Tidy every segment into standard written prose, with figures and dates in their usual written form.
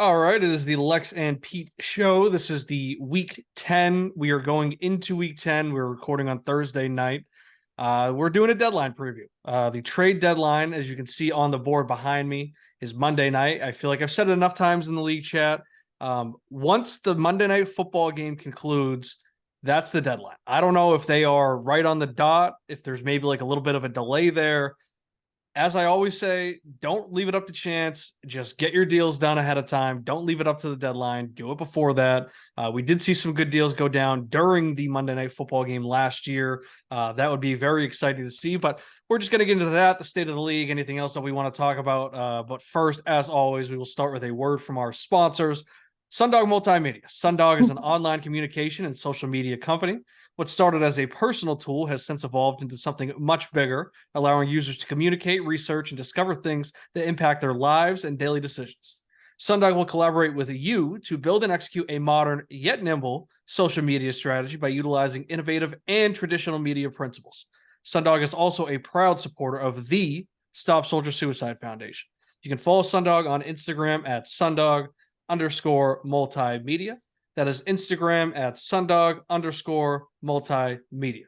All right, it is the Lex and Pete show. This is the week 10. We are going into week 10. We're recording on Thursday night. We're doing a deadline preview. The trade deadline, as you can see on the board behind me, is Monday night. I feel like I've said it enough times in the league chat. Once the Monday night football game concludes, that's the deadline. I don't know if they are right on the dot, if there's maybe like a little bit of a delay there. As I always say, don't leave it up to chance. Just get your deals done ahead of time. Don't leave it up to the deadline. Do it before that. We did see some good deals go down during the Monday Night Football game last year. That would be very exciting to see. But we're just going to get into that, the state of the league, anything else that we want to talk about. But first, as always, we will start with a word from our sponsors. Sundog Multimedia. Sundog is an online communication and social media company. What started as a personal tool has since evolved into something much bigger, allowing users to communicate, research, and discover things that impact their lives and daily decisions. Sundog will collaborate with you to build and execute a modern yet nimble social media strategy by utilizing innovative and traditional media principles. Sundog is also a proud supporter of the Stop Soldier Suicide Foundation. You can follow Sundog on Instagram at Sundog_multimedia. That is Instagram at Sundog_multimedia.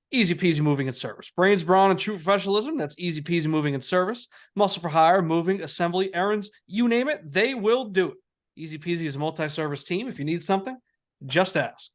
Easy peasy moving and service. Brains, brawn, and true professionalism. That's easy peasy moving and service. Muscle for hire, moving, assembly, errands, you name it, they will do it. Easy peasy is a multi-service team. If you need something, just ask.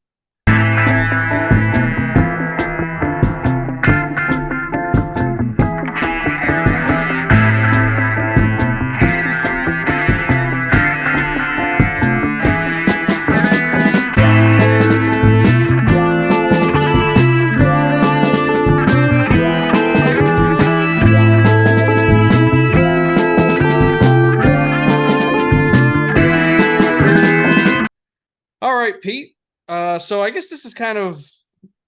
All right, Pete. So I guess this is kind of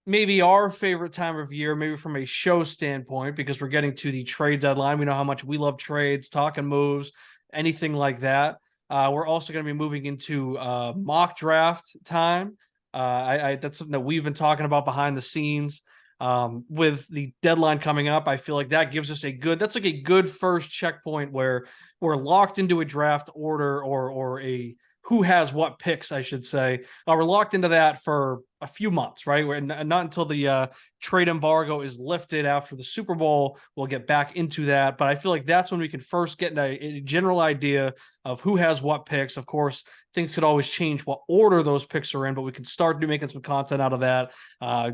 maybe our favorite time of year, maybe from a show standpoint, because we're getting to the trade deadline. We know how much we love trades, talking moves, anything like that. We're also going to be moving into mock draft time. That's something that we've been talking about behind the scenes. With the deadline coming up, I feel like that gives us that's like a good first checkpoint where we're locked into a draft order or a who has what picks, I should say. We're locked into that for a few months, right? Not until the trade embargo is lifted after the Super Bowl, we'll get back into that. But I feel like that's when we can first get a general idea of who has what picks. Of course, things could always change what order those picks are in, but we can start making some content out of that,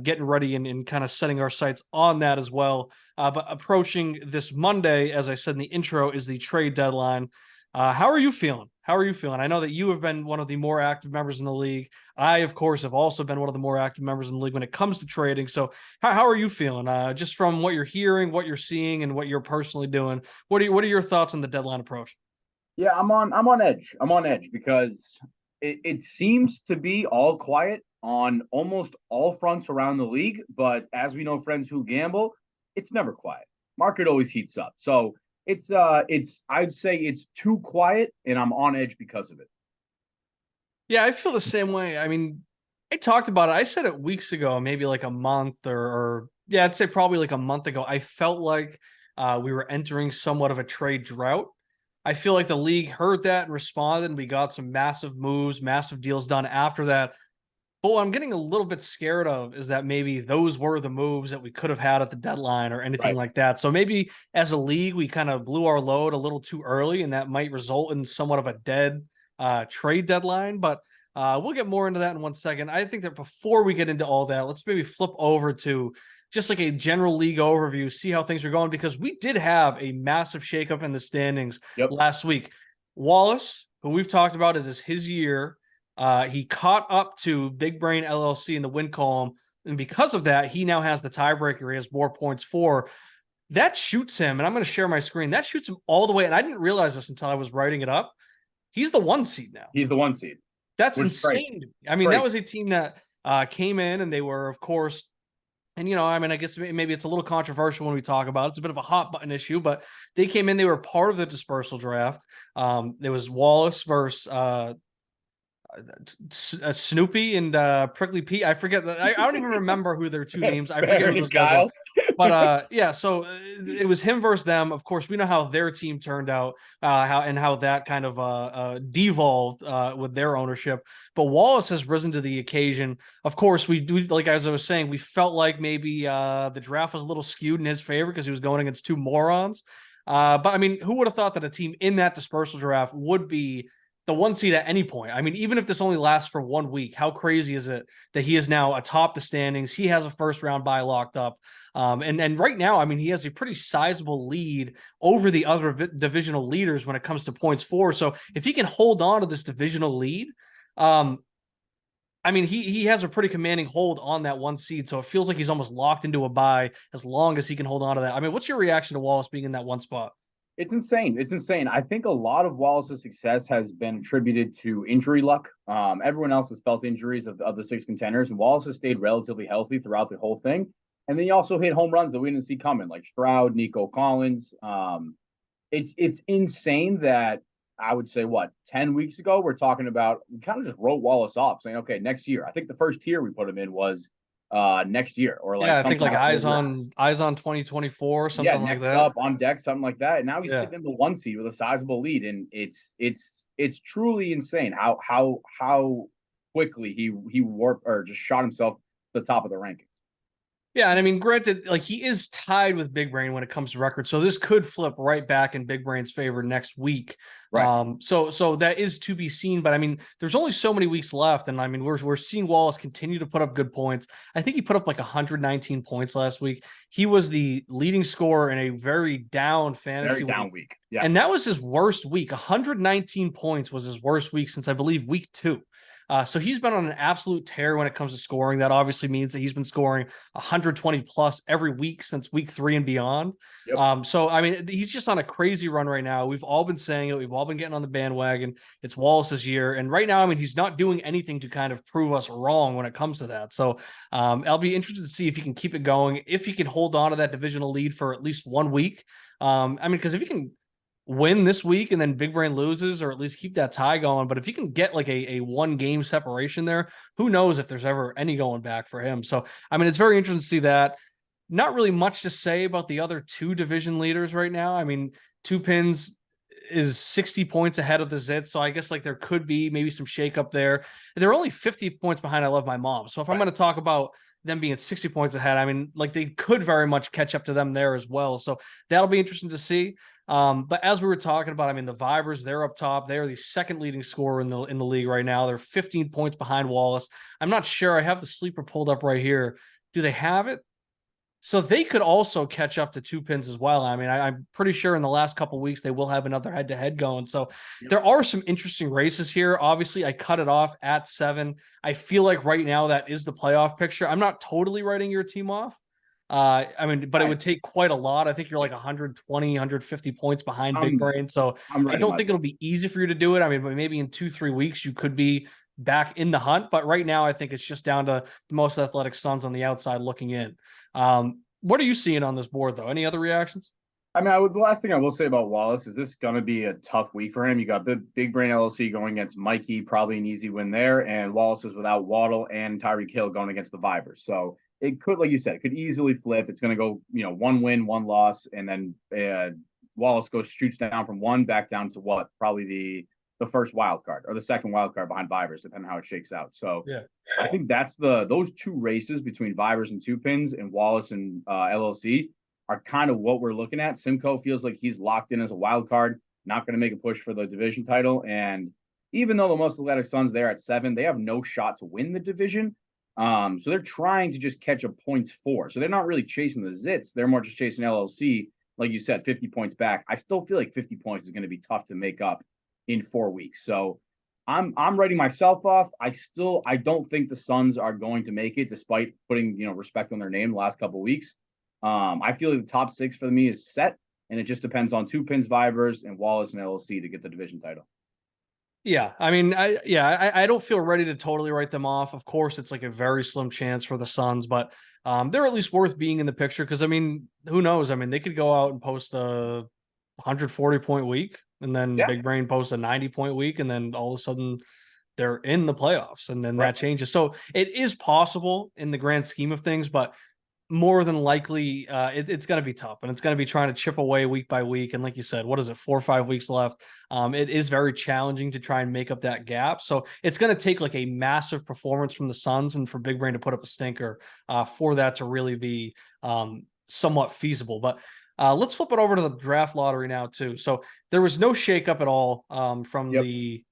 getting ready and kind of setting our sights on that as well. But approaching this Monday, as I said in the intro, is the trade deadline. How are you feeling? How are you feeling? I know that you have been one of the more active members in the league. I, of course, have also been one of the more active members in the league when it comes to trading. So how are you feeling? Just from what you're hearing, what you're seeing, and what you're personally doing, what are your thoughts on the deadline approach? Yeah, I'm on edge. I'm on edge because it seems to be all quiet on almost all fronts around the league. But as we know, friends who gamble, it's never quiet. Market always heats up. So it's I'd say it's too quiet, and I'm on edge because of it. Yeah, I feel the same way. I mean, I talked about it. I said it weeks ago, maybe like a month or yeah, I'd say probably like a month ago. I felt like we were entering somewhat of a trade drought. I feel like the league heard that and responded, and we got some massive moves, massive deals done after that. But what I'm getting a little bit scared of is that maybe those were the moves that we could have had at the deadline or anything Right. like that. So maybe as a league, we kind of blew our load a little too early, and that might result in somewhat of a dead trade deadline. But we'll get more into that in 1 second. I think that before we get into all that, let's maybe flip over to just like a general league overview, see how things are going, because we did have a massive shakeup in the standings Yep. last week. Wallace, who we've talked about, it is his year. He caught up to Big Brain LLC in the win column. And because of that, he now has the tiebreaker. He has more points for. That shoots him, and I'm going to share my screen. That shoots him all the way. And I didn't realize this until I was writing it up. He's the 1 seed now. He's the 1 seed, That's which is crazy. insane to me. I mean, that Crazy. was a team that came in and they were, of course, and I mean, I guess maybe it's a little controversial when we talk about it. It's a bit of a hot button issue, but they came in, they were part of the dispersal draft. There was Wallace versus Snoopy and Prickly Pete. I forget that. I don't even remember who their two names. I forget who Barry those and guys are. Kyle. But yeah, so it was him versus them. Of course, we know how their team turned out, how that kind of devolved with their ownership. But Wallace has risen to the occasion. Of course, we like as I was saying, we felt like maybe the draft was a little skewed in his favor because he was going against two morons. But I mean, who would have thought that a team in that dispersal draft would be the one seed at any point? I mean, even if this only lasts for 1 week, how crazy is it that he is now atop the standings? He has a first round bye locked up. And right now, I mean, he has a pretty sizable lead over the other divisional leaders when it comes to points for. So if he can hold on to this divisional lead, I mean, he has a pretty commanding hold on that one seed. So it feels like he's almost locked into a bye as long as he can hold on to that. I mean, what's your reaction to Wallace being in that one spot? It's insane. It's insane. I think a lot of Wallace's success has been attributed to injury luck. Everyone else has felt injuries of the six contenders, and Wallace has stayed relatively healthy throughout the whole thing. And then he also hit home runs that we didn't see coming, like Stroud, Nico Collins. It's insane that I would say 10 weeks ago we're talking about, we kind of just wrote Wallace off, saying, okay, next year. I think the first tier we put him in was next year, or like Yeah, I think something like like eyes on 2024, yeah, something like next that. up on deck, something like that. And now he's Yeah. sitting in the one seed with a sizable lead, and it's truly insane how quickly he warped or just shot himself to the top of the rankings. Yeah, and I mean, granted, like he is tied with Big Brain when it comes to records, so this could flip right back in Big Brain's favor next week. Right. So that is to be seen, but I mean, there's only so many weeks left, and I mean, we're seeing Wallace continue to put up good points. I think he put up like 119 points last week. He was the leading scorer in a very down Very fantasy down week, week. Yeah. and that was his worst week. 119 points was his worst week since I believe week 2. So he's been on an absolute tear when it comes to scoring. That obviously means that he's been scoring 120 plus every week since week 3 and beyond. Yep. So I mean, he's just on a crazy run right now. We've all been saying it. We've all been getting on the bandwagon. It's Wallace's year, and right now, I mean, he's not doing anything to kind of prove us wrong when it comes to that. So I'll be interested to see if he can keep it going, if he can hold on to that divisional lead for at least 1 week. I mean, because if he can win this week and then Big Brain loses, or at least keep that tie going. But if you can get like a 1 game separation there, who knows if there's ever any going back for him. So, I mean, it's very interesting to see that. Not really much to say about the other two division leaders right now. I mean, Two Pins is 60 points ahead of the Zits. So I guess like there could be maybe some shakeup there. They're only 50 points behind I Love My Mom. So if I'm going to talk about them being 60 points ahead, I mean, like they could very much catch up to them there as well. So that'll be interesting to see. But as we were talking about, I mean, the Vibers, they're up top. They are the second leading scorer in the league right now. They're 15 points behind Wallace. I'm not sure. I have the sleeper pulled up right here. Do they have it? So they could also catch up to Two Pins as well. I mean, I'm pretty sure in the last couple weeks they will have another head-to-head going. So there are some interesting races here. Obviously, I cut it off at 7. I feel like right now that is the playoff picture. I'm not totally writing your team off. I mean, but it would take quite a lot. I think you're like 120, 150 points behind Big Brain. So I'm I ready don't think myself. it'll be easy for you to do it. I mean, but maybe in 2-3 weeks you could be back in the hunt. But right now, I think it's just down to the most athletic Suns on the outside looking in. What are you seeing on this board, though? Any other reactions? I mean, the last thing I will say about Wallace is this going to be a tough week for him. You got the Big Brain LLC going against Mikey, probably an easy win there, and Wallace is without Waddle and Tyreek Hill going against the Vibers. So it could, like you said, it could easily flip. It's going to go, 1 win, 1 loss, and then Wallace shoots down from 1 back down to what? Probably the first wild card or the second wild card behind Vibers, depending on how it shakes out. So Yeah. I think that's those two races between Vibers and Two Pins and Wallace and LLC are kind of what we're looking at. Simcoe feels like he's locked in as a wild card, not going to make a push for the division title. And even though the most athletic Suns there at 7, they have no shot to win the division. So they're trying to just catch a points for. So they're not really chasing the Zits. They're more just chasing LLC. Like you said, 50 points back. I still feel like 50 points is going to be tough to make up in 4 weeks. So I'm writing myself off. I don't think the Suns are going to make it, despite putting respect on their name the last couple of weeks. I feel like the top 6 for me is set, and it just depends on Two Pins, Vibers, and Wallace and LLC to get the division title. Yeah, I mean, I don't feel ready to totally write them off. Of course, it's like a very slim chance for the Suns, but they're at least worth being in the picture because I mean, who knows? I mean, they could go out and post a 140-point week, and then Yeah. Big Brain posts a 90-point week, and then all of a sudden they're in the playoffs, and then Right. that changes. So it is possible in the grand scheme of things, but more than likely, it's going to be tough, and it's going to be trying to chip away week by week. And like you said, what is it, 4 or 5 weeks left? It is very challenging to try and make up that gap. So it's going to take like a massive performance from the Suns and for Big Brain to put up a stinker for that to really be somewhat feasible. But let's flip it over to the draft lottery now too. So there was no shakeup at all from Yep. the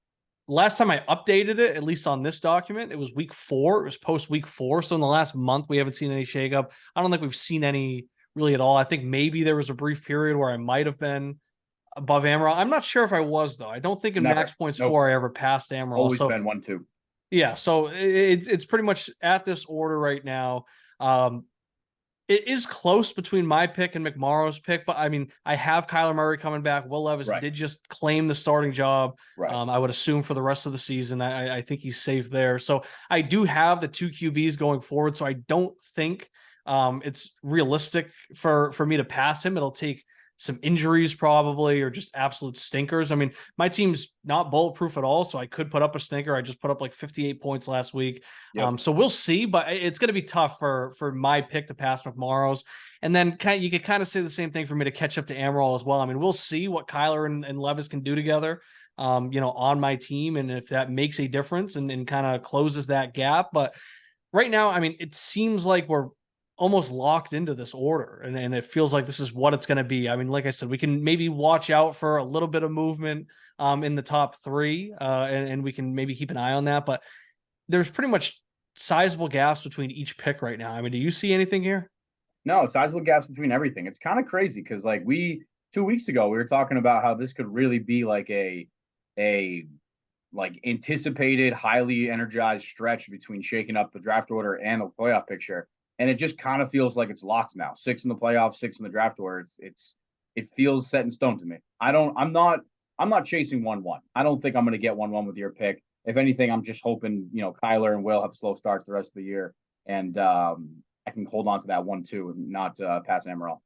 last time I updated it, at least on this document, it was week 4. It was post week 4. So in the last month, we haven't seen any shakeup. I don't think we've seen any really at all. I think maybe there was a brief period where I might have been above Amaral. I'm not sure if I was, though. I don't think in Never. max points Nope. 4 I ever passed Amaral. Always So been 1-2. yeah, so it's pretty much at this order right now. It is close between my pick and McMorrow's pick, but I mean, I have Kyler Murray coming back. Will Levis Right. did just claim the starting job. Right. I would assume for the rest of the season. I think he's safe there. So I do have the 2 QBs going forward. So I don't think it's realistic for me to pass him. It'll take some injuries probably, or just absolute stinkers. I mean, my team's not bulletproof at all, so I could put up a stinker. I just put up like 58 points last week. Yep. So we'll see, but it's going to be tough for my pick to pass McMorrow's. And then you could kind of say the same thing for me to catch up to Amaral as well. I mean, we'll see what Kyler and Levis can do together, on my team, and if that makes a difference and kind of closes that gap. But right now, I mean, it seems like we're almost locked into this order, and it feels like this is what it's going to be. I mean, like I said, we can maybe watch out for a little bit of movement in the top 3, and we can maybe keep an eye on that. But there's pretty much sizable gaps between each pick right now. I mean, do you see anything here? No, sizable gaps between everything. It's kind of crazy because like 2 weeks ago we were talking about how this could really be like a like anticipated, highly energized stretch between shaking up the draft order and the playoff picture. And it just kind of feels like it's locked now. 6 in the playoffs, 6 in the draft order. It feels set in stone to me. I'm not chasing 1-1. I don't think I'm gonna get 1-1 with your pick. If anything, I'm just hoping, Kyler and Will have slow starts the rest of the year. And I can hold on to that 1-2 and not pass Amaral.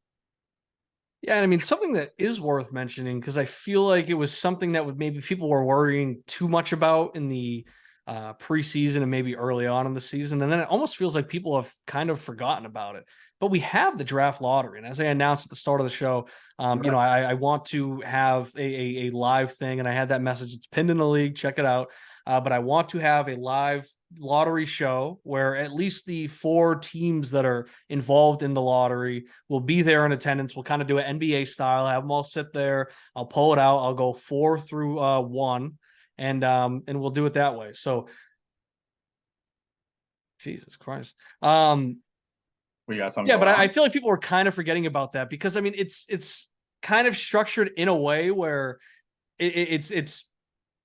Yeah, and I mean, something that is worth mentioning, because I feel like it was something that would maybe people were worrying too much about in the preseason and maybe early on in the season. And then it almost feels like people have kind of forgotten about it. But we have the draft lottery. And as I announced at the start of the show, I want to have a live thing. And I had that message. It's pinned in the league. Check it out. But I want to have a live lottery show where at least the 4 teams that are involved in the lottery will be there in attendance. We'll kind of do an NBA style, have them all sit there. I'll pull it out. I'll go 4 through 1, and we'll do it that way. So, Jesus Christ. We got something. Yeah, but I feel like people were kind of forgetting about that, because I mean, it's kind of structured in a way where it's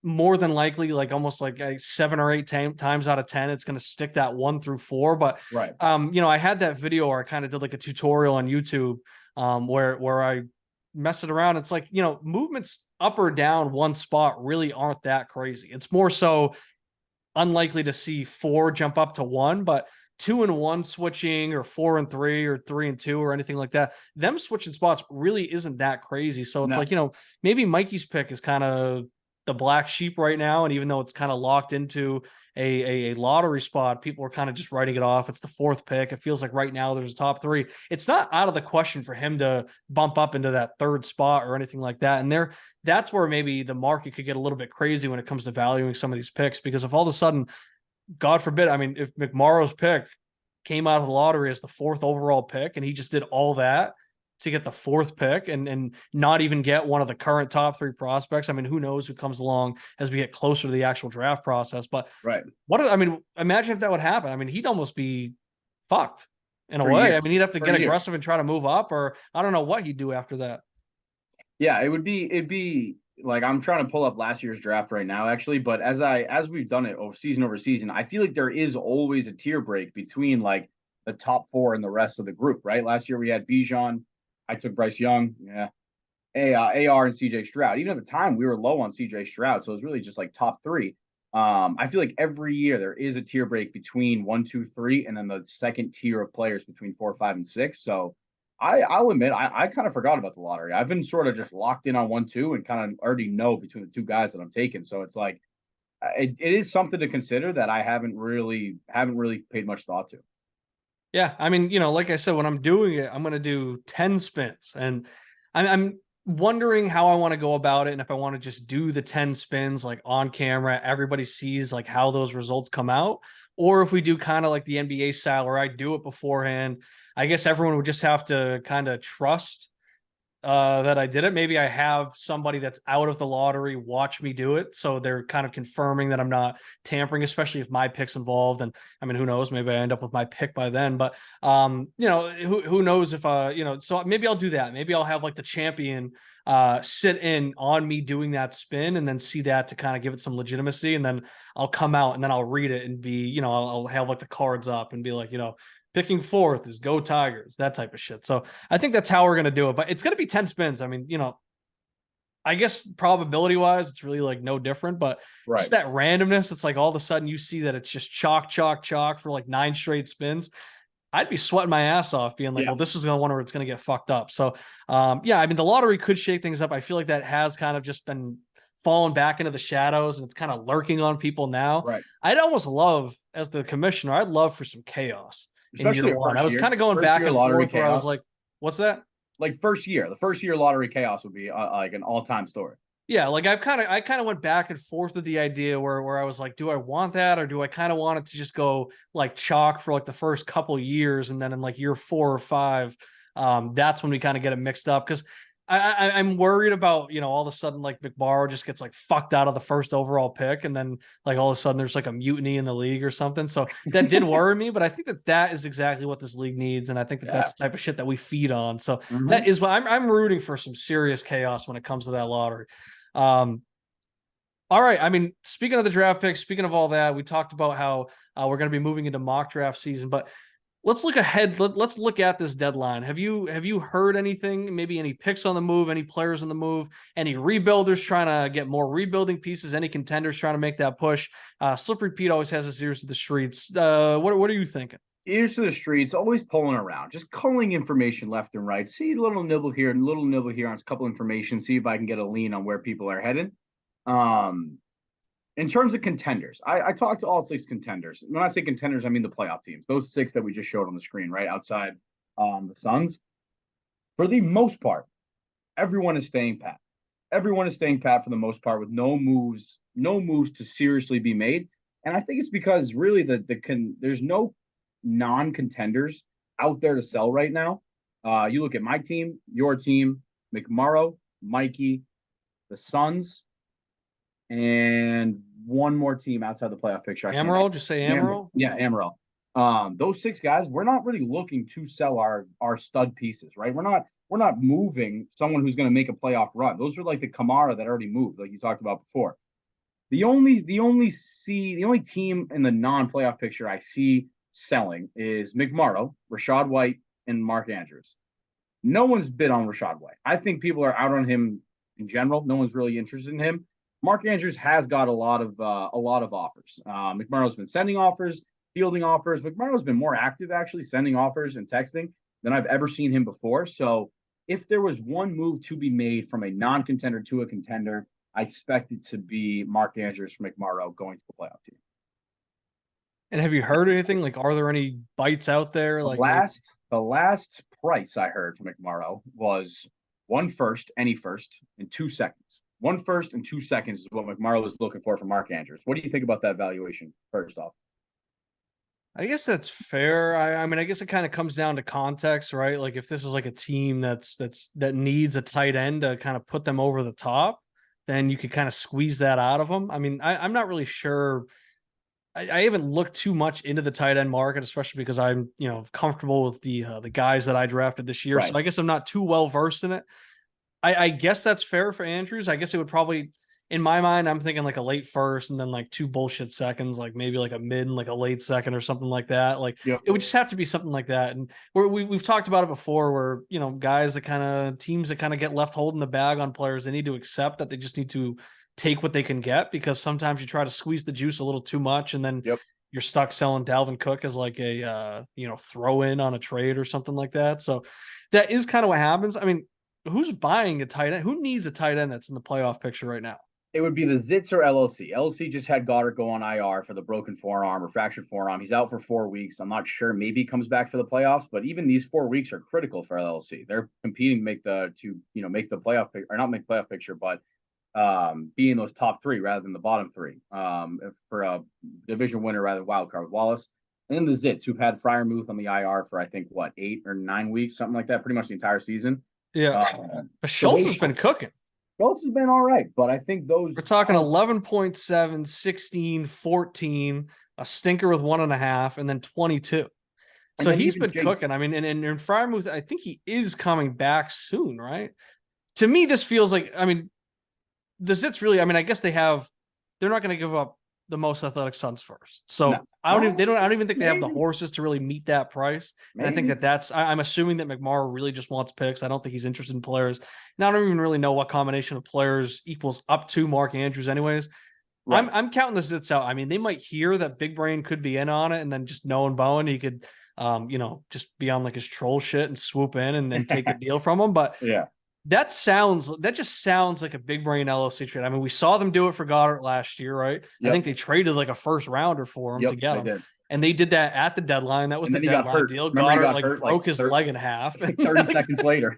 more than likely, like almost like 7 or 8 times out of 10, it's going to stick that 1 through 4. But right. I had that video where I kind of did like a tutorial on YouTube, where I messed it around. It's like, movements up or down one spot really aren't that crazy. It's more so unlikely to see 4 jump up to 1, but 2 and 1 switching, or 4 and 3, or 3 and 2, or anything like that, them switching spots really isn't that crazy. So it's like, maybe Mikey's pick is kind of the black sheep right now. And even though it's kind of locked into a lottery spot, people are kind of just writing it off. It's the 4th pick. It feels like right now there's a top 3. It's not out of the question for him to bump up into that 3rd spot or anything like that. And that's where maybe the market could get a little bit crazy when it comes to valuing some of these picks, because if all of a sudden, God forbid, I mean, if McMorrow's pick came out of the lottery as the 4th overall pick and he just did all that to get the 4th pick and not even get one of the current top 3 prospects. I mean, who knows who comes along as we get closer to the actual draft process. But right. Imagine if that would happen. I mean, he'd almost be fucked in a way. Years. I mean, he'd have to get aggressive and try to move up, or I don't know what he'd do after that. Yeah, it'd be like, I'm trying to pull up last year's draft right now, actually. But as we've done it over season, I feel like there is always a tier break between like the top 4 and the rest of the group, right? Last year we had Bijan. I took Bryce Young. Yeah. AR and CJ Stroud. Even at the time, we were low on CJ Stroud. So it was really just like top 3. I feel like every year there is a tier break between 1, 2, 3, and then the second tier of players between 4, 5, and 6. So I'll admit, I kind of forgot about the lottery. I've been sort of just locked in on 1, 2, and kind of already know between the 2 guys that I'm taking. So it's like, it is something to consider that I haven't really paid much thought to. Yeah, I mean, like I said, when I'm doing it, I'm gonna do 10 spins, and I'm wondering how I want to go about it, and if I want to just do the 10 spins like on camera, everybody sees like how those results come out, or if we do kind of like the NBA style where I do it beforehand. I guess everyone would just have to kind of trust that I did it. Maybe I have somebody that's out of the lottery watch me do it, so they're kind of confirming that I'm not tampering, especially if my pick's involved. And I mean, who knows? Maybe I end up with my pick by then. But who knows if so maybe I'll do that. Maybe I'll have like the champion sit in on me doing that spin and then see that to kind of give it some legitimacy. And then I'll come out and then I'll read it and be, I'll have like the cards up and be like, picking fourth is go Tigers, that type of shit. So I think that's how we're going to do it, but it's going to be 10 spins. I mean, I guess probability wise, it's really like no different, but just that randomness. It's like all of a sudden you see that it's just chalk, chalk, chalk for like 9 straight spins. I'd be sweating my ass off being like, well, this is going to one where it's going to get fucked up. So, yeah, I mean, the lottery could shake things up. I feel like that has kind of just been fallen back into the shadows and it's kind of lurking on people now. Right. I'd almost love, as the commissioner, I'd love for some chaos. Especially in year one. I was kind of going back and forth where I was like, what's that? Like the first year lottery chaos would be like an all-time story. Yeah, like I kind of went back and forth with the idea where I was like, do I want that or do I kind of want it to just go like chalk for like the first couple years and then in like year 4 or 5, that's when we kind of get it mixed up because I'm worried about all of a sudden like McMorrow just gets like fucked out of the first overall pick and then like all of a sudden there's like a mutiny in the league or something. So that did worry me, but I think that is exactly what this league needs, and I think that's the type of shit that we feed on. So that is what I'm rooting for, some serious chaos when it comes to that lottery. All right. I mean, speaking of the draft picks, speaking of all that, we talked about how we're going to be moving into mock draft season, but let's look ahead. Let's look at this deadline. Have you heard anything? Maybe any picks on the move? Any players on the move? Any rebuilders trying to get more rebuilding pieces? Any contenders trying to make that push? Slippery Pete always has his ears to the streets. What are you thinking? Ears to the streets, always pulling around, just culling information left and right. See a little nibble here and little nibble here on a couple information. See if I can get a lean on where people are headed. In terms of contenders, I talked to all 6 contenders. When I say contenders, I mean the playoff teams. Those 6 that we just showed on the screen, right outside the Suns. For the most part, everyone is staying pat. Everyone is staying pat for the most part, with no moves to seriously be made. And I think it's because really there's no non-contenders out there to sell right now. You look at my team, your team, McMorrow, Mikey, the Suns, and one more team outside the playoff picture. Amaral, just say Amaral. Yeah, Amaral. Those 6 guys, we're not really looking to sell our stud pieces, right? We're not moving someone who's going to make a playoff run. Those are like the Kamara that already moved, like you talked about before. The only team in the non-playoff picture I see selling is McMorrow, Rachaad White, and Mark Andrews. No one's bid on Rachaad White. I think people are out on him in general. No one's really interested in him. Mark Andrews has got a lot of offers. McMorrow's been sending offers, fielding offers. McMorrow's been more active actually sending offers and texting than I've ever seen him before. So if there was one move to be made from a non-contender to a contender, I expect it to be Mark Andrews from McMorrow going to the playoff team. And have you heard anything? Like, are there any bites out there? The last price I heard from McMorrow was 1 first, any first, in 2 seconds. 1 first and 2 seconds is what McMorrow was looking for from Mark Andrews. What do you think about that valuation, first off? I guess that's fair. I mean, I guess it kind of comes down to context, right? Like if this is like a team that needs a tight end to kind of put them over the top, then you could kind of squeeze that out of them. I mean, I'm not really sure. I haven't looked too much into the tight end market, especially because I'm, comfortable with the guys that I drafted this year. Right. So I guess I'm not too well versed in it. I guess that's fair for Andrews. I guess it would probably, in my mind, I'm thinking like a late first and then like 2 bullshit seconds, like maybe like a mid and like a late second or something like that. Like It would just have to be something like that. And we've talked about it before where, guys that teams that kind of get left holding the bag on players, they need to accept that they just need to take what they can get, because sometimes you try to squeeze the juice a little too much and then you're stuck selling Dalvin Cook as like a, throw in on a trade or something like that. So that is kind of what happens. I mean, who's buying a tight end? Who needs a tight end that's in the playoff picture right now? It would be the Zits or LLC. LLC just had Goddard go on IR for the broken forearm or fractured forearm. He's out for 4 weeks. I'm not sure. Maybe he comes back for the playoffs, but even these 4 weeks are critical for LLC. They're competing to make the playoff pick or not make playoff picture, but be in those top three rather than the bottom three. For a division winner rather than wild card with Wallace. And then the Zits, who've had Fryermuth on the IR for I think 8 or 9 weeks, something like that, pretty much the entire season. Yeah. But Schultz has been cooking. Schultz has been all right, but I think those We're talking 11.7, 16, 14, a stinker with 1.5, and then 22. So he's been cooking. I mean, and Fryermuth, I think he is coming back soon, right? To me, this feels like, I mean, the Zits really, I mean, I guess they're not going to give up the most athletic sons first. So no. I don't even think they have the horses to really meet that price. And I think I'm assuming that McMorrow really just wants picks. I don't think he's interested in players. And I don't even really know what combination of players equals up to Mark Andrews anyways. Right. I'm counting the Zits out. I mean, they might hear that Big Brain could be in on it, and then just knowing Bowen, he could, just be on like his troll shit and swoop in and then take the deal from him. But yeah. That just sounds like a Big Brain LLC trade. I mean, we saw them do it for Goddard last year, right? Yep. I think they traded like a first rounder for him to get him. Did. And they did that at the deadline. That was the deadline deal. Goddard broke his leg in half. 30 seconds later.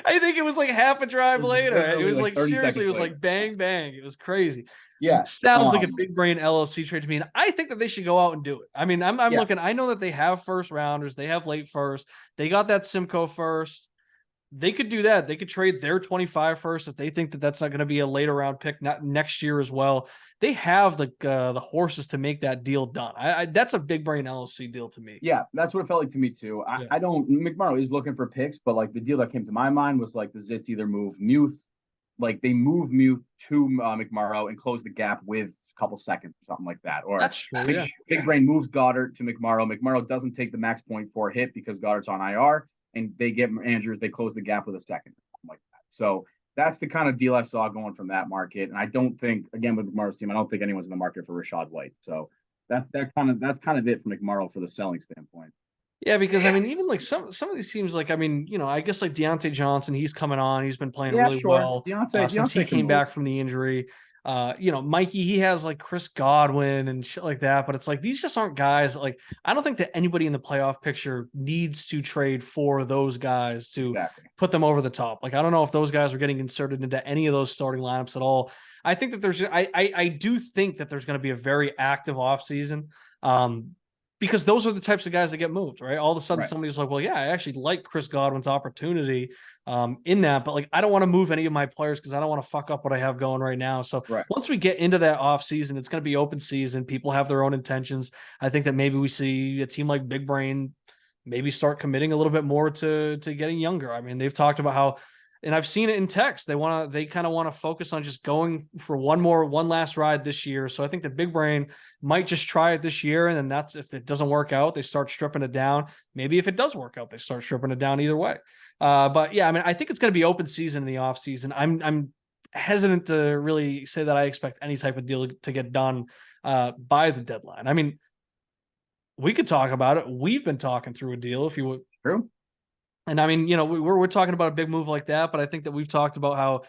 I think it was like half a drive later. It was like seriously, it was like bang, bang. It was crazy. Yeah. It sounds like a Big Brain LLC trade to me. And I think that they should go out and do it. I mean, I'm looking, I know that they have first rounders, they have late first, they got that Simcoe first. They could do that. They could trade their 25 first if they think that that's not going to be a later round pick next year as well. They have the horses to make that deal done. That's a Big Brain LLC deal to me. Yeah, that's what it felt like to me too. I don't. McMorrow is looking for picks, but like the deal that came to my mind was like the Zits either move Muth, like they move Muth to McMorrow and close the gap with a couple seconds or something like that. Or that's true. Yeah. Big Brain moves Goddard to McMorrow. McMorrow doesn't take the max point for a hit because Goddard's on IR. And they get Andrews, they close the gap with a second, like that. So that's the kind of deal I saw going from that market. And I don't think, again, with McMorrow's team, I don't think anyone's in the market for Rashad White. So that's kind of it for McMorrow for the selling standpoint. Yeah, because I mean, even like some of these teams, like I mean, I guess like Deontay Johnson, he's coming on, he's been playing really well since he came back from the injury. Mikey, he has like Chris Godwin and shit like that, but it's like these just aren't guys like I don't think that anybody in the playoff picture needs to trade for those guys to put them over the top. Like I don't know if those guys are getting inserted into any of those starting lineups at all. I think that I do think that there's going to be a very active offseason. Because those are the types of guys that get moved, right? All of a sudden somebody's like, well, yeah, I actually like Chris Godwin's opportunity in that, but like, I don't want to move any of my players because I don't want to fuck up what I have going right now. So once we get into that off season, it's going to be open season. People have their own intentions. I think that maybe we see a team like Big Brain maybe start committing a little bit more to getting younger. I mean, they've talked about how, and I've seen it in text. They kind of want to focus on just going for one last ride this year. So I think the Big Brain might just try it this year. And then that's, if it doesn't work out, they start stripping it down. Maybe if it does work out, they start stripping it down either way. But yeah, I mean, I think it's going to be open season in the off season. I'm hesitant to really say that I expect any type of deal to get done by the deadline. I mean, we could talk about it. We've been talking through a deal if you would. True. And I mean, we're talking about a big move like that, but I think that we've talked about how,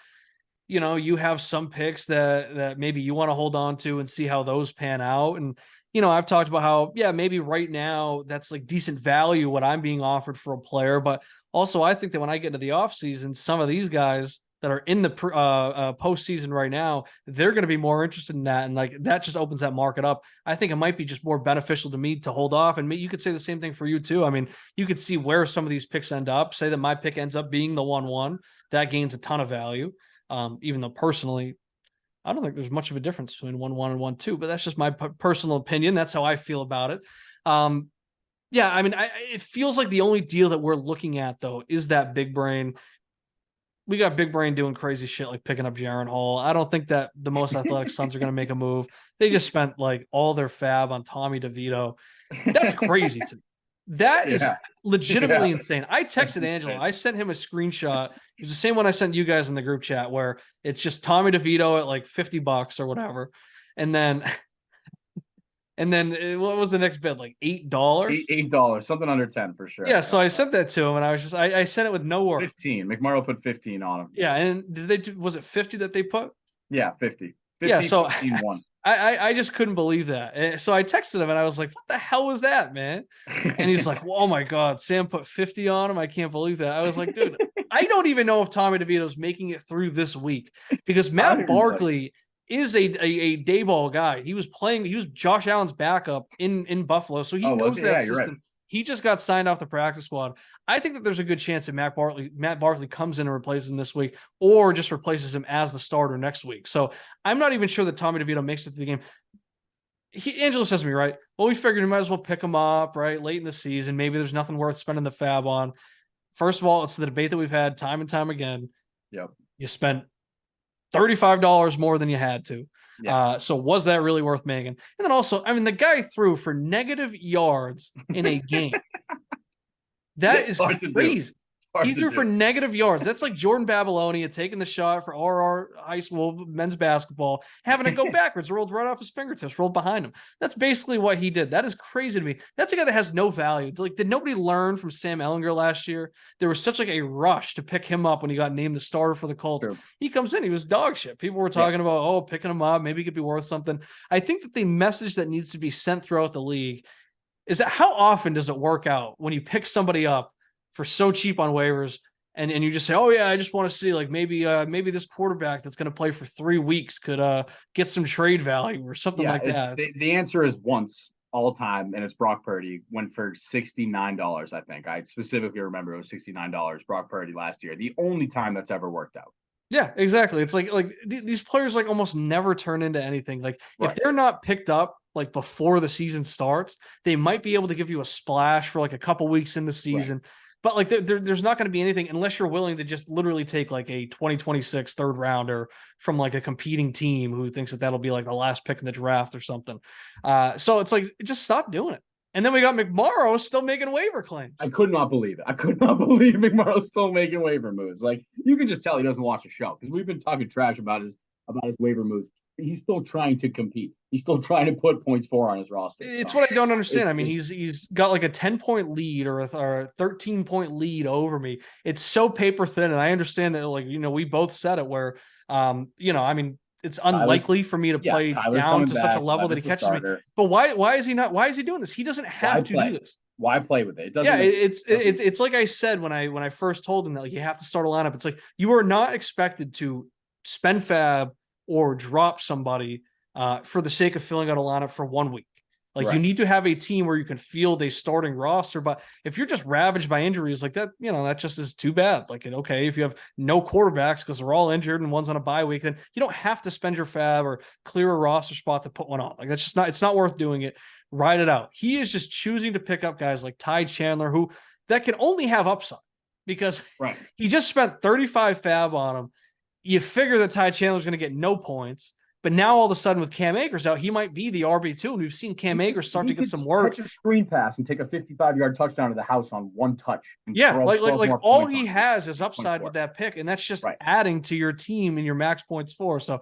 you have some picks that maybe you want to hold on to and see how those pan out. And, I've talked about how, yeah, maybe right now that's like decent value what I'm being offered for a player. But also I think that when I get into the offseason, some of these guys that are in the postseason right now, they're going to be more interested in that. And like, that just opens that market up. I think it might be just more beneficial to me to hold off. And you could say the same thing for you too. I mean, you could see where some of these picks end up, say that my pick ends up being the 1-1 that gains a ton of value. Even though personally, I don't think there's much of a difference between 1-1 and 1-2, but that's just my personal opinion. That's how I feel about it. Yeah, I mean, it feels like the only deal that we're looking at though, is that Big Brain. We got Big Brain doing crazy shit like picking up Jaron Hall. I don't think that the most athletic Suns are going to make a move. They just spent like all their fab on Tommy DeVito. That's crazy to me. That is legitimately insane. I texted Angelo. I sent him a screenshot. It was the same one I sent you guys in the group chat where it's just Tommy DeVito at like $50 or whatever. And then And then what was the next bid? Like $8? $8, something under 10 for sure. Yeah. So I sent that to him, and I sent it with no worries. 15. McMorrow put 15 on him. Yeah. And was it 50 that they put? Yeah, 50. 50, Yeah. So 15, 1. I just couldn't believe that. And so I texted him and I was like, what the hell was that, man? And he's like, well, oh my God, Sam put 50 on him. I can't believe that. I was like, dude, I don't even know if Tommy DeVito's making it through this week because Matt Barkley is a day ball guy. He was Josh Allen's backup in Buffalo. So he knows that system. Right. He just got signed off the practice squad. I think that there's a good chance that Matt Barkley comes in and replaces him this week, or just replaces him as the starter next week. So I'm not even sure that Tommy DeVito makes it to the game. Angelo says to me, right? Well, we figured we might as well pick him up, right? Late in the season. Maybe there's nothing worth spending the fab on. First of all, it's the debate that we've had time and time again. Yep. You spent $35 more than you had to. Yeah. So was that really worth making? And then also, I mean, the guy threw for negative yards in a game. That is crazy. He threw for negative yards. That's like Jordan Babylonia taking the shot for RR high school men's basketball, having to go backwards, rolled right off his fingertips, rolled behind him. That's basically what he did. That is crazy to me. That's a guy that has no value. Like, did nobody learn from Sam Ehlinger last year? There was such like a rush to pick him up when he got named the starter for the Colts. True. He comes in, he was dog shit. People were talking about, oh, picking him up, maybe he could be worth something. I think that the message that needs to be sent throughout the league is that how often does it work out when you pick somebody up for so cheap on waivers and you just say, oh yeah, I just want to see like maybe this quarterback that's going to play for 3 weeks could get some trade value or something like that. The answer is once all time, and it's Brock Purdy. Went for $69, I think. I specifically remember it was $69, Brock Purdy last year. The only time that's ever worked out. Yeah, exactly. It's like these players like almost never turn into anything. Like if they're not picked up like before the season starts, they might be able to give you a splash for like a couple weeks in the season. Right. But like there's not going to be anything unless you're willing to just literally take like a 2026 third rounder from like a competing team who thinks that that'll be like the last pick in the draft or something. So it's like, just stop doing it. And then we got McMorrow still making waiver claims. I could not believe it. I could not believe McMorrow's still making waiver moves. Like, you can just tell he doesn't watch the show because we've been talking trash about his waiver moves. He's still trying to compete. He's still trying to put points for on his roster. It's what I don't understand. I mean, he's got like a 10-point lead or a 13-point lead over me. It's so paper thin, and I understand that, like, we both said it where, I mean, it's unlikely for me to play down to such a level that he catches me. But why is he not? Why is he doing this? He doesn't have to do this. Why play with it? It doesn't. Yeah, it's like I said when I first told him that, like, you have to start a lineup. It's like you are not expected to spend fab or drop somebody for the sake of filling out a lineup for 1 week. Like, you need to have a team where you can field a starting roster. But if you're just ravaged by injuries like that, that just is too bad. Like, okay, if you have no quarterbacks because they're all injured and one's on a bye week, then you don't have to spend your fab or clear a roster spot to put one on. Like, that's just it's not worth doing it. Ride it out. He is just choosing to pick up guys like Ty Chandler, who that can only have upside because he just spent 35 fab on him. You figure that Ty Chandler's going to get no points. But now all of a sudden with Cam Akers out, he might be the RB2, and we've seen Cam Akers start to get some work. Catch a screen pass and take a 55-yard touchdown to the house on one touch. Yeah, like all he has is upside with that pick, and that's just adding to your team and your max points for. So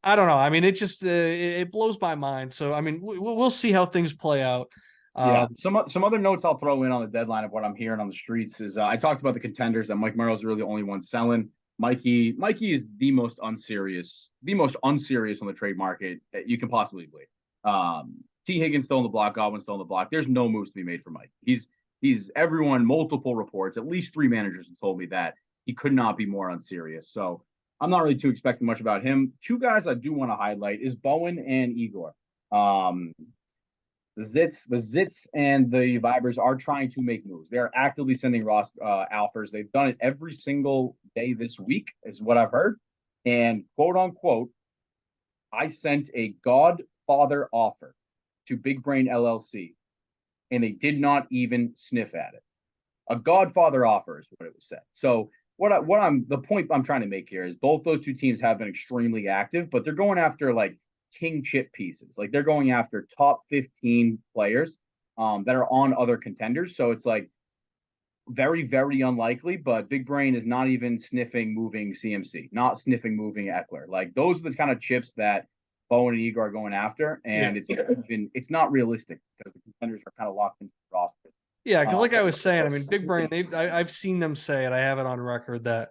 I don't know. I mean, it just it blows my mind. So I mean, we'll see how things play out. Some other notes I'll throw in on the deadline of what I'm hearing on the streets is I talked about the contenders, and Mike Murrow's really the only one selling. Mikey is the most unserious on the trade market that you can possibly believe. T. Higgins still on the block, Godwin still on the block. There's no moves to be made for Mike. He's everyone, multiple reports, at least 3 managers have told me that he could not be more unserious. So I'm not really too expecting much about him. 2 guys I do want to highlight is Bowen and Igor. The Zits and the Vibers are trying to make moves. They're actively sending offers. They've done it every single day this week, is what I've heard. And quote unquote, I sent a Godfather offer to Big Brain LLC, and they did not even sniff at it. A Godfather offer is what it was said. So the point I'm trying to make here is both those 2 teams have been extremely active, but they're going after like king chip pieces. Like, they're going after top 15 players that are on other contenders. So it's like very, very unlikely, but Big Brain is not even sniffing moving CMC, not sniffing moving Eckler. Like, those are the kind of chips that Bowen and Igor are going after, and it's not realistic because the contenders are kind of locked into the roster. Yeah, because like I was saying, I mean, Big Brain, I've seen them say it. I have it on record that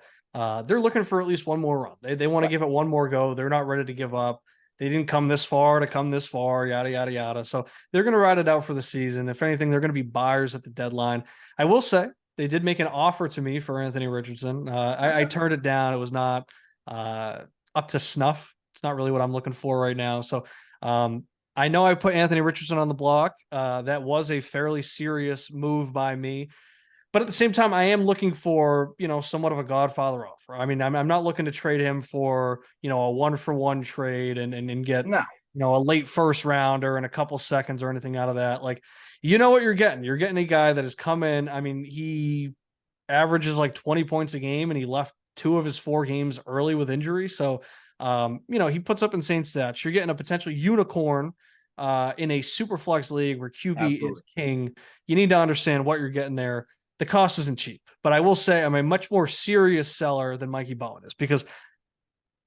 they're looking for at least one more run. They want to give it one more go. They're not ready to give up. They didn't come this far to come this far, yada, yada, yada. So they're going to ride it out for the season. If anything, they're going to be buyers at the deadline. I will say they did make an offer to me for Anthony Richardson. I turned it down. It was not up to snuff. It's not really what I'm looking for right now. So I know I put Anthony Richardson on the block. That was a fairly serious move by me. But at the same time, I am looking for, somewhat of a Godfather offer. I mean, I'm not looking to trade him for, a 1-for-1 trade and get, a late first rounder and a couple seconds or anything out of that. Like, you know what you're getting. You're getting a guy that has come in. I mean, he averages like 20 points a game and he left 2 of his 4 games early with injury. So, he puts up insane stats. You're getting a potential unicorn in a super flex league where QB is king. You need to understand what you're getting there. The cost isn't cheap, but I will say I'm a much more serious seller than Mikey Bowen is because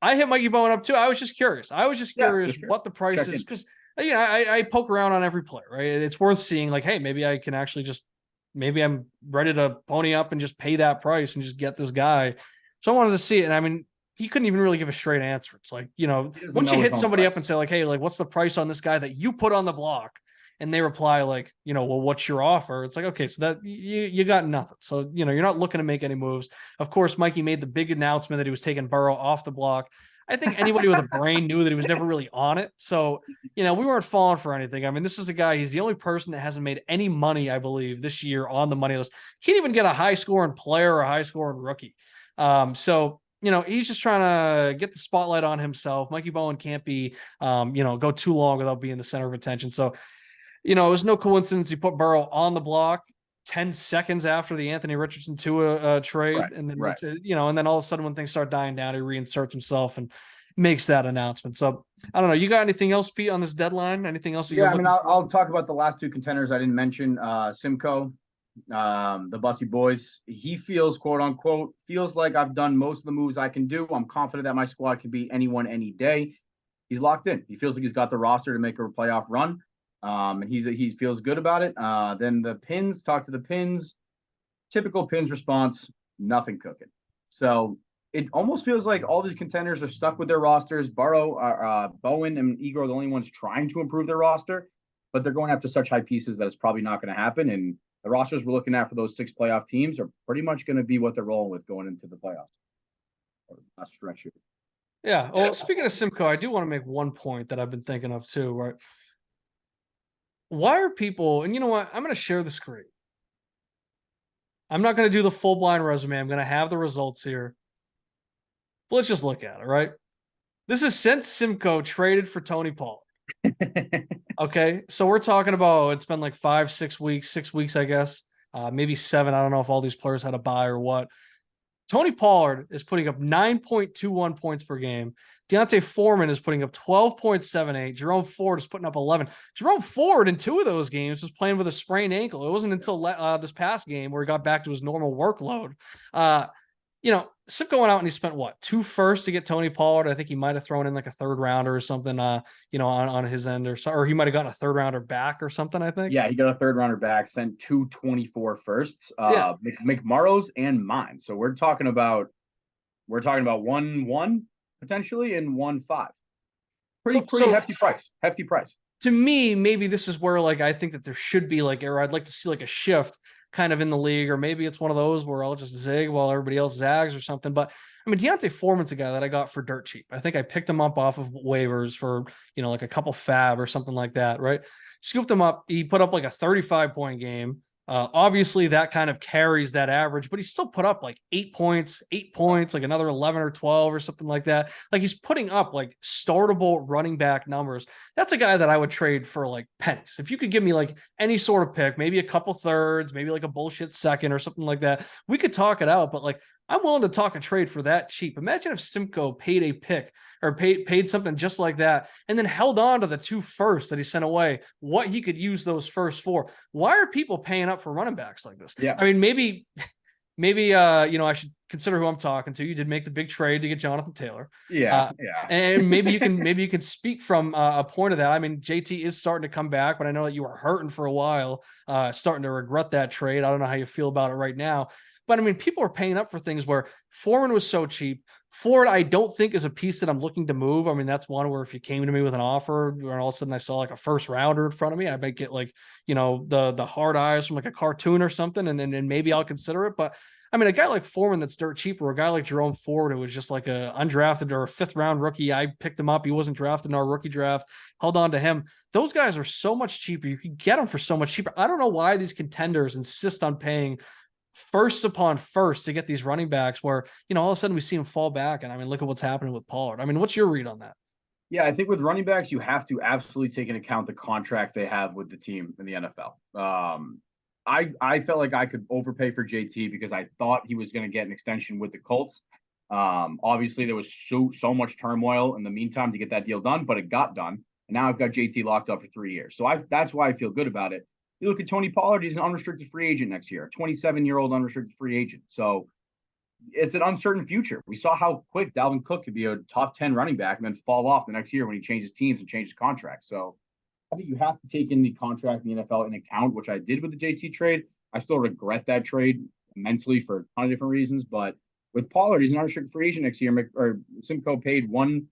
I hit Mikey Bowen up too. I was just curious. What the price is because I poke around on every player, right? It's worth seeing like, hey, maybe I can actually maybe I'm ready to pony up and just pay that price and just get this guy. So I wanted to see it. And I mean, he couldn't even really give a straight answer. It's like, once you hit somebody up and say like, hey, like what's the price on this guy that you put on the block? And they reply like, well, what's your offer? It's like, okay, so that you got nothing. So, you're not looking to make any moves. Of course, Mikey made the big announcement that he was taking Burrow off the block. I think anybody with a brain knew that he was never really on it. So, we weren't falling for anything. I mean, this is a guy, he's the only person that hasn't made any money, I believe, this year on the money list. He can't even get a high scoring player or a high scoring rookie. So, he's just trying to get the spotlight on himself. Mikey Bowen can't be, go too long without being the center of attention. So, it was no coincidence he put Burrow on the block 10 seconds after the Anthony Richardson Tua trade. Right, and then, and then all of a sudden when things start dying down, he reinserts himself and makes that announcement. So I don't know. You got anything else, Pete, on this deadline? Anything else? I'll talk about the last 2 contenders I didn't mention. Simcoe, the Bussy Boys. He feels, quote unquote, feels like I've done most of the moves I can do. I'm confident that my squad can beat anyone any day. He's locked in. He feels like he's got the roster to make a playoff run. He feels good about it. Then the Pins, talk to the Pins. Typical Pins response, nothing cooking. So it almost feels like all these contenders are stuck with their rosters. Bowen and Igor are the only ones trying to improve their roster, but they're going after such high pieces that it's probably not going to happen. And the rosters we're looking at for those 6 playoff teams are pretty much going to be what they're rolling with going into the playoffs. Last stretch here. Yeah. Well, speaking of Simcoe, I do want to make one point that I've been thinking of too, right? Why are people, and you know what? I'm going to share the screen. I'm not going to do the full blind resume. I'm going to have the results here. But let's just look at it, right? This is since Simcoe traded for Tony Pollard. Okay. So we're talking about, it's been like 6 weeks, I guess. Maybe 7. I don't know if all these players had a bye or what. Tony Pollard is putting up 9.21 points per game. Deontay Foreman is putting up 12.78. Jerome Ford is putting up 11. Jerome Ford in 2 of those games was playing with a sprained ankle. It wasn't until this past game where he got back to his normal workload. Simcoe went out and he spent 2 firsts to get Tony Pollard. I think he might have thrown in like a 3rd rounder or something, on his end or he might have gotten a 3rd rounder back or something, I think. Yeah, he got a 3rd rounder back, sent 2 24 firsts, McMorrow's and mine. So we're talking about 1-1 potentially and 1-5. Pretty hefty price. Hefty price. To me, maybe this is where I think that there should be or I'd like to see a shift kind of in the league, or maybe it's one of those where I'll just zig while everybody else zags or something. But I mean, Deontay Foreman's a guy that I got for dirt cheap. I think I picked him up off of waivers for, a couple fab or something like that, right? Scooped him up. He put up a 35-point game. Obviously that kind of carries that average, but he still put up 8 points, another 11 or 12 or something like that. He's putting up startable running back numbers. That's a guy that I would trade for pennies. If you could give me any sort of pick, maybe a couple thirds, maybe a bullshit second or something like that, we could talk it out. But I'm willing to talk a trade for that cheap. Imagine if Simcoe paid a pick or paid something just like that and then held on to the 2 firsts that he sent away, what he could use those firsts for. Why are people paying up for running backs like this? Yeah. I mean, maybe maybe I should consider who I'm talking to. You did make the big trade to get Jonathan Taylor. Yeah. And maybe you can speak from a point of that. I mean, JT is starting to come back, but I know that you were hurting for a while, starting to regret that trade. I don't know how you feel about it right now. But I mean, people are paying up for things where Foreman was so cheap. Ford, I don't think is a piece that I'm looking to move. I mean, that's one where if you came to me with an offer and all of a sudden I saw like a first rounder in front of me, I might get like, the hard eyes from like a cartoon or something, and maybe I'll consider it. But I mean, a guy like Foreman that's dirt cheap, or a guy like Jerome Ford who was just like a undrafted or a 5th-round rookie. I picked him up. He wasn't drafted in our rookie draft. Held on to him. Those guys are so much cheaper. You can get them for so much cheaper. I don't know why these contenders insist on paying first upon first to get these running backs where, all of a sudden we see them fall back. And I mean, look at what's happening with Pollard. I mean, what's your read on that? Yeah, I think with running backs, you have to absolutely take into account the contract they have with the team in the NFL. I felt like I could overpay for JT because I thought he was going to get an extension with the Colts. Obviously, there was so much turmoil in the meantime to get that deal done, but it got done. And now I've got JT locked up for 3 years. So that's why I feel good about it. You look at Tony Pollard, he's an unrestricted free agent next year, 27-year-old unrestricted free agent. So it's an uncertain future. We saw how quick Dalvin Cook could be a top 10 running back and then fall off the next year when he changes teams and changes contracts. So I think you have to take in the contract in the NFL in account, which I did with the JT trade. I still regret that trade immensely for a ton of different reasons. But with Pollard, he's an unrestricted free agent next year. Or Simcoe paid 1-2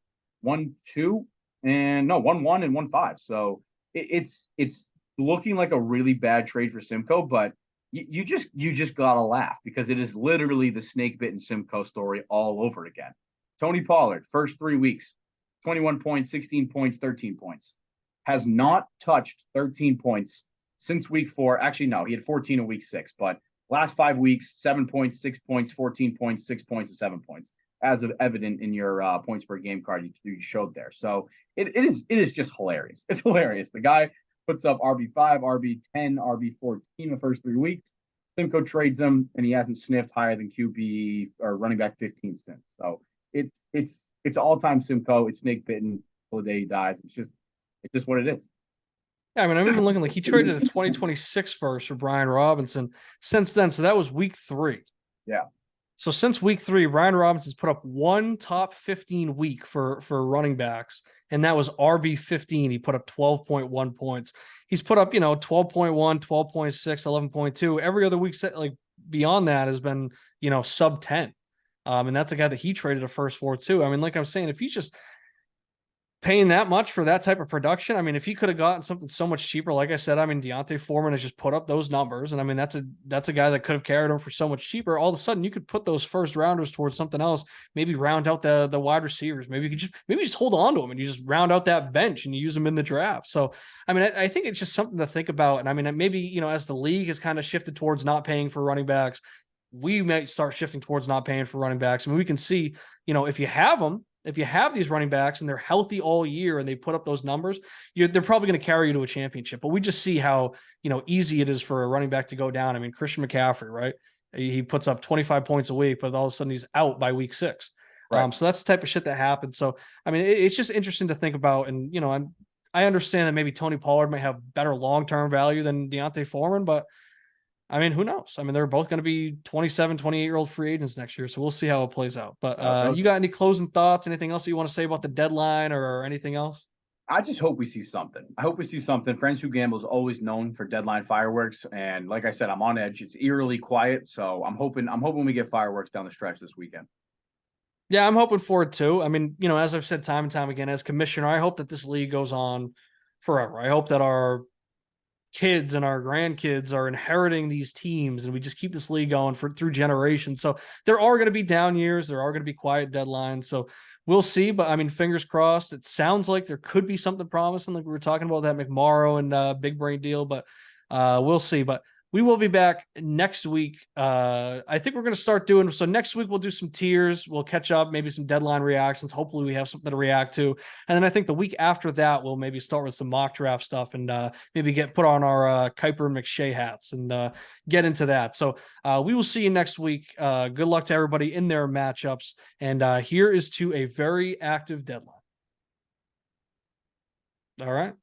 and 1-1 and 1-5. So it's looking like a really bad trade for Simcoe, but you just gotta laugh because it is literally the snake bitten Simcoe story all over again. Tony Pollard, first 3 weeks, 21 points, 16 points, 13 points. Has not touched 13 points since week 4. Actually, no, he had 14 in week 6, but last 5 weeks, 7 points, 6 points, 14 points, 6 points, and 7 points, as of evident in your points per game card you showed there. So it is just hilarious. It's hilarious. The guy puts up RB5, RB10, RB14 the first 3 weeks. Simcoe trades him, and he hasn't sniffed higher than QB or running back 15 since. So it's all-time Simcoe. It's snake bitten till the day he dies. It's just what it is. Yeah, I mean, I'm even looking like he traded a 2026 first for Brian Robinson since then. So that was week 3. Yeah. So since week 3, Brian Robinson's put up one top 15 week for running backs, and that was RB15. He put up 12.1 points. He's put up, 12.1, 12.6, 11.2. Every other week, like beyond that, has been, sub 10. And that's a guy that he traded a first for too. I mean, like I'm saying, if he's just paying that much for that type of production, I mean, if he could have gotten something so much cheaper, like I said, I mean, D'Onta Foreman has just put up those numbers, and I mean, that's a guy that could have carried him for so much cheaper. All of a sudden, you could put those first rounders towards something else, maybe round out the wide receivers. Maybe you could just hold on to them and you just round out that bench and you use them in the draft. So, I mean, I think it's just something to think about. And I mean, maybe as the league has kind of shifted towards not paying for running backs, we might start shifting towards not paying for running backs. I mean, we can see, if you have them. If you have these running backs and they're healthy all year and they put up those numbers, they're probably going to carry you to a championship. But we just see how, easy it is for a running back to go down. I mean, Christian McCaffrey, right? He puts up 25 points a week, but all of a sudden he's out by week 6. Right. So that's the type of shit that happens. So, I mean, it's just interesting to think about. And, I understand that maybe Tony Pollard might have better long-term value than D'Onta Foreman, but I mean, who knows? I mean, they're both going to be 27, 28-year-old free agents next year. So we'll see how it plays out. But you got any closing thoughts? Anything else you want to say about the deadline or anything else? I just hope we see something. I hope we see something. Friends Who Gamble is always known for deadline fireworks. And like I said, I'm on edge. It's eerily quiet. So I'm hoping we get fireworks down the stretch this weekend. Yeah, I'm hoping for it too. I mean, as I've said time and time again, as commissioner, I hope that this league goes on forever. I hope that our kids and our grandkids are inheriting these teams and we just keep this league going through generations. So there are going to be down years. There are going to be quiet deadlines. So we'll see, but I mean, fingers crossed. It sounds like there could be something promising. Like we were talking about that McMorrow and Big Brain deal, but we'll see. But we will be back next week. I think we're going to start doing, so next week we'll do some tiers. We'll catch up, maybe some deadline reactions. Hopefully we have something to react to. And then I think the week after that, we'll maybe start with some mock draft stuff and maybe put on our Kuiper and McShay hats and get into that. So we will see you next week. Good luck to everybody in their matchups. And here is to a very active deadline. All right.